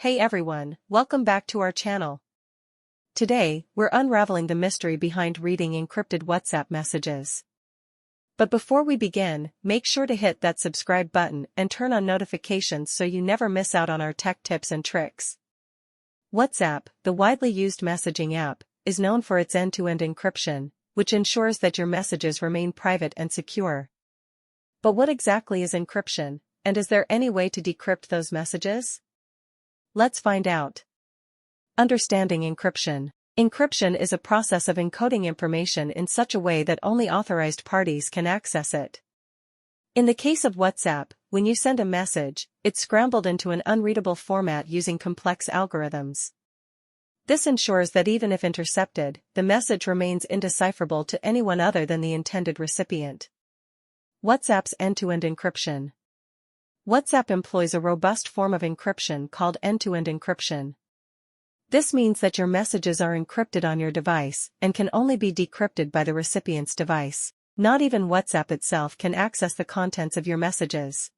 Hey everyone, welcome back to our channel. Today, we're unraveling the mystery behind reading encrypted WhatsApp messages. But before we begin, make sure to hit that subscribe button and turn on notifications so you never miss out on our tech tips and tricks. WhatsApp, the widely used messaging app, is known for its end-to-end encryption, which ensures that your messages remain private and secure. But what exactly is encryption, and is there any way to decrypt those messages? Let's find out. Understanding encryption. Encryption is a process of encoding information in such a way that only authorized parties can access it. In the case of WhatsApp, when you send a message, it's scrambled into an unreadable format using complex algorithms. This ensures that even if intercepted, the message remains indecipherable to anyone other than the intended recipient. WhatsApp's end-to-end encryption. WhatsApp employs a robust form of encryption called end-to-end encryption. This means that your messages are encrypted on your device and can only be decrypted by the recipient's device. Not even WhatsApp itself can access the contents of your messages.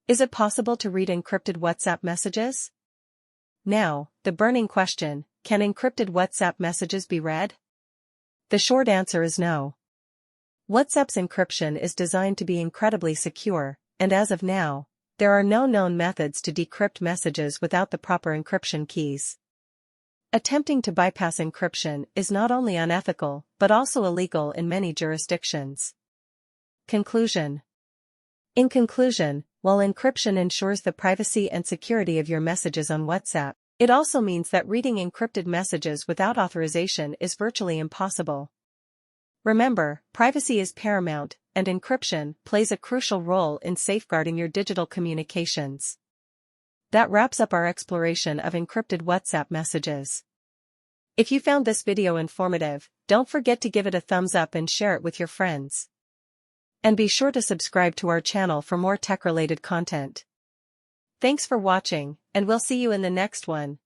Is it possible to read encrypted WhatsApp messages? Now, the burning question, can encrypted WhatsApp messages be read? The short answer is no. WhatsApp's encryption is designed to be incredibly secure, and as of now, there are no known methods to decrypt messages without the proper encryption keys. Attempting to bypass encryption is not only unethical, but also illegal in many jurisdictions. Conclusion. In conclusion, while encryption ensures the privacy and security of your messages on WhatsApp, it also means that reading encrypted messages without authorization is virtually impossible. Remember, privacy is paramount, and encryption plays a crucial role in safeguarding your digital communications. That wraps up our exploration of encrypted WhatsApp messages. If you found this video informative, don't forget to give it a thumbs up and share it with your friends. And be sure to subscribe to our channel for more tech-related content. Thanks for watching, and we'll see you in the next one.